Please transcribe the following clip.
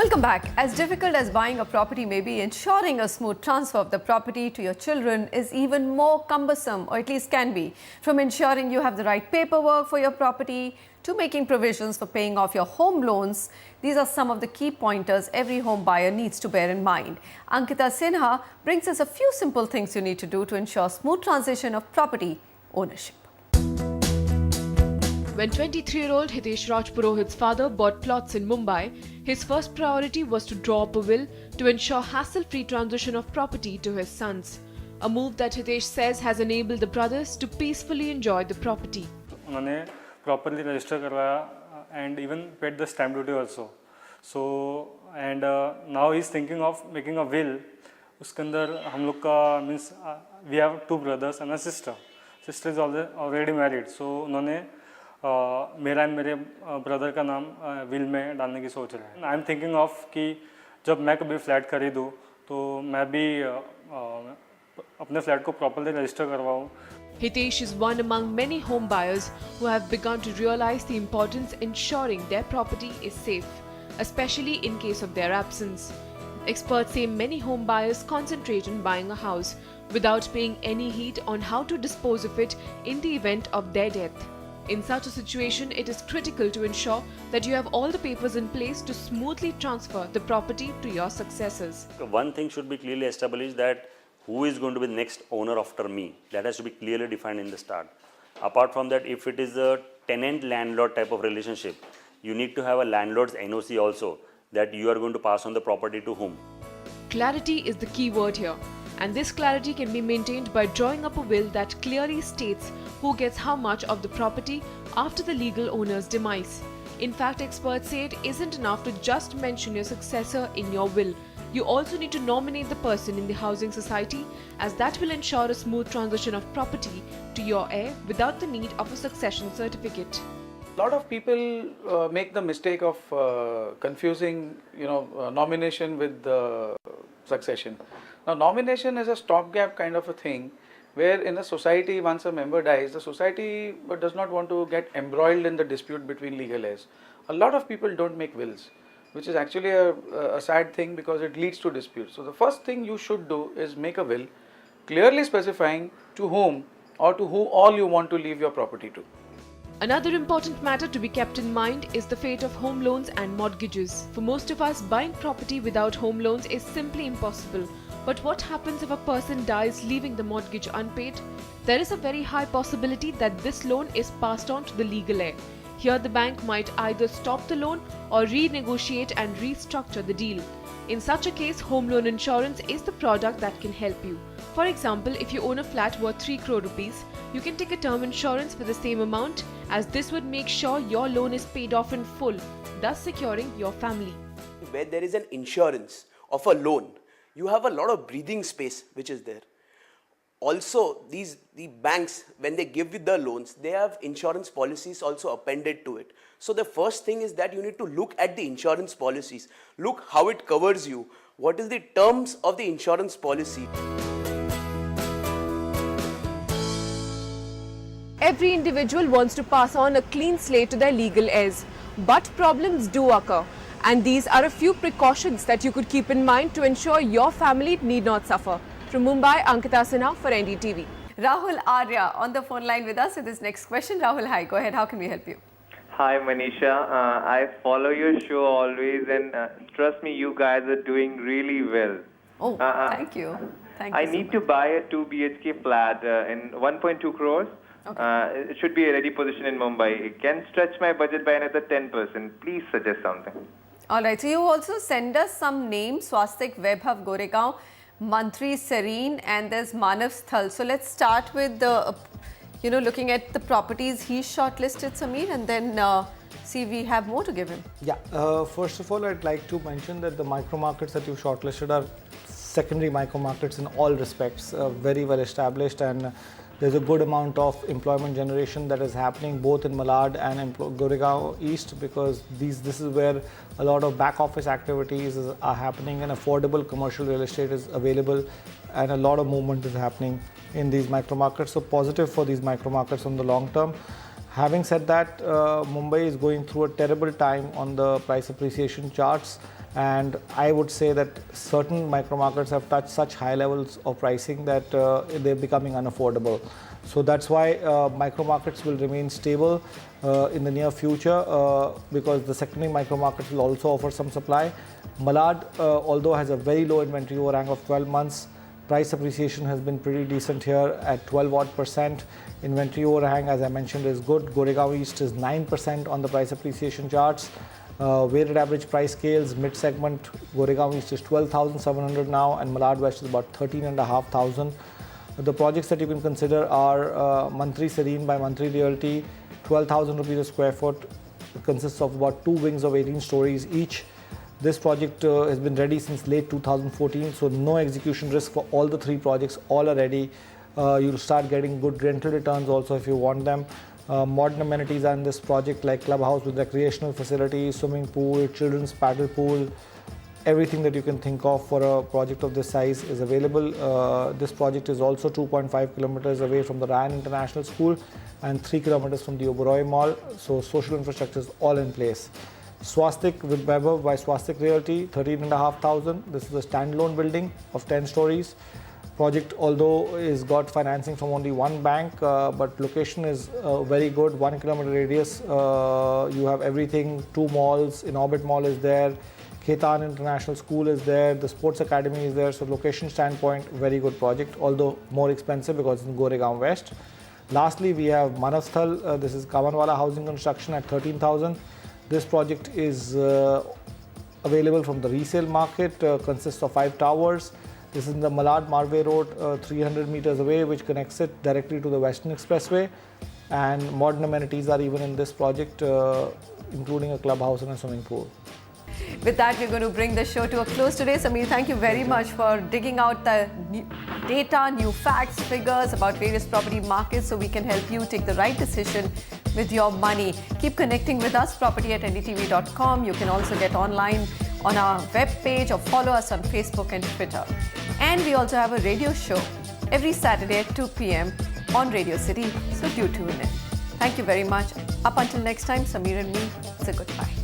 Welcome back. As difficult as buying a property may be, ensuring a smooth transfer of the property to your children is even more cumbersome, or at least can be. From ensuring you have the right paperwork for your property to making provisions for paying off your home loans, these are some of the key pointers every home buyer needs to bear in mind. Ankita Sinha brings us a few simple things you need to do to ensure smooth transition of property ownership. When 23-year-old Hitesh Rajpurohit's father bought plots in Mumbai, his first priority was to draw up a will to ensure hassle-free transition of property to his sons. A move that Hitesh says has enabled the brothers to peacefully enjoy the property. उन्होंने properly register करवाया and even paid the stamp duty also. So and now he is thinking of making a will. उसके अंदर हम लोग का means we have two brothers and a sister. Sister is already married. So उन्होंने मेरा and मेरे brother का नाम विल में डालने की सोच रहे हैं. आई एम थिंकिंग ऑफ कि जब मैं कभी फ्लैट खरीदूँ तो मैं भी अपने फ्लैट को प्रॉपर्ली रजिस्टर करवाऊँ. Hitesh is one among many home buyers who have begun to realize the importance ensuring their property is safe, especially in case of their absence. Experts say many home buyers concentrate on buying a house without paying any heed on how to dispose of it in the event of their death. In such a situation, it is critical to ensure that you have all the papers in place to smoothly transfer the property to your successors. One thing should be clearly established, that who is going to be the next owner after me. That has to be clearly defined in the start. Apart from that, if it is a tenant-landlord type of relationship, you need to have a landlord's NOC also, that you are going to pass on the property to whom. Clarity is the key word here. And this clarity can be maintained by drawing up a will that clearly states who gets how much of the property after the legal owner's demise. In fact, experts say it isn't enough to just mention your successor in your will. You also need to nominate the person in the housing society, as that will ensure a smooth transition of property to your heir without the need of a succession certificate. A lot of people make the mistake of confusing, nomination with succession. Now, nomination is a stopgap kind of a thing, where in a society, once a member dies, the society does not want to get embroiled in the dispute between legal heirs. A lot of people don't make wills, which is actually a sad thing because it leads to disputes. So the first thing you should do is make a will, clearly specifying to whom or to who all you want to leave your property to. Another important matter to be kept in mind is the fate of home loans and mortgages. For most of us, buying property without home loans is simply impossible. But what happens if a person dies leaving the mortgage unpaid? There is a very high possibility that this loan is passed on to the legal heir. Here the bank might either stop the loan or renegotiate and restructure the deal. In such a case, home loan insurance is the product that can help you. For example, if you own a flat worth 3 crore rupees, you can take a term insurance for the same amount, as this would make sure your loan is paid off in full, thus securing your family. Where there is an insurance of a loan, you have a lot of breathing space which is there. Also, the banks, when they give you the loans, they have insurance policies also appended to it. So the first thing is that you need to look at the insurance policies. Look how it covers you. What is the terms of the insurance policy? Every individual wants to pass on a clean slate to their legal heirs, but problems do occur. And these are a few precautions that you could keep in mind to ensure your family need not suffer. From Mumbai, Ankita Sinha for NDTV. Rahul Arya on the phone line with us with his next question. Rahul, hi. Go ahead. How can we help you? Hi, Manisha. I follow your show always, and trust me, you guys are doing really well. Oh, thank you. Thank you. I need to buy a 2 BHK flat in 1.2 crores. Okay. It should be a ready position in Mumbai. It can stretch my budget by another 10%. Please suggest something. All right. So you also send us some names: Swastik, Vaibhav, Goregaon, Mantri, Serene, and there's Manav Sthal. So let's start with the, looking at the properties he's shortlisted, Sameer, and then see if we have more to give him. Yeah. First of all, I'd like to mention that the micro markets that you shortlisted are secondary micro markets in all respects, very well established, and there's a good amount of employment generation that is happening both in Malad and Goregaon East, because this is where a lot of back office activities are happening, and affordable commercial real estate is available, and a lot of movement is happening in these micro markets. So positive for these micro markets on the long term. Having said that, Mumbai is going through a terrible time on the price appreciation charts, And I would say that certain micro markets have touched such high levels of pricing that they're becoming unaffordable. So that's why micro markets will remain stable in the near future because the secondary micro markets will also offer some supply. Malad, although has a very low inventory overhang of 12 months, price appreciation has been pretty decent here at 12% odd. Inventory overhang, as I mentioned, is good. Goregaon East is 9% on the price appreciation charts. Weighted average price scales, mid-segment, Goregaon East is 12,700 now, and Malad West is about 13,500. The projects that you can consider are Mantri Serene by Mantri Realty, 12,000 rupees a square foot. It consists of about 2 wings of 18 stories each. This project has been ready since late 2014, so no execution risk for all the 3 projects. All are ready. You'll start getting good rental returns also if you want them. Modern amenities are in this project like clubhouse with recreational facilities, swimming pool, children's paddle pool. Everything that you can think of for a project of this size is available. This project is also 2.5 kilometers away from the Ryan International School and 3 kilometers from the Oberoi Mall. So social infrastructure is all in place. Swastik with Weber by Swastik Realty, 13,500. This is a standalone building of 10 stories. Project, although is got financing from only one bank, but location is very good. 1 kilometer radius. You have everything. 2 malls. Inorbit Mall is there. Ketan International School is there. The Sports Academy is there. So location standpoint, very good project. Although more expensive because it's in Goregaon West. Lastly, we have Manavsthal. This is Kamanwala Housing Construction at 13,000. This project is available from the resale market. Consists of 5 towers. This is in the Malad Marve Road, 300 meters away, which connects it directly to the Western Expressway. And modern amenities are even in this project, including a clubhouse and a swimming pool. With that, we're going to bring the show to a close today. Sameer, thank you very much for digging out the new data, new facts, figures about various property markets so we can help you take the right decision with your money. Keep connecting with us, property@ndtv.com. You can also get online on our webpage or follow us on Facebook and Twitter. And we also have a radio show every Saturday at 2 p.m. on Radio City, so do tune in. Thank you very much. Up until next time, Sameer and me say goodbye.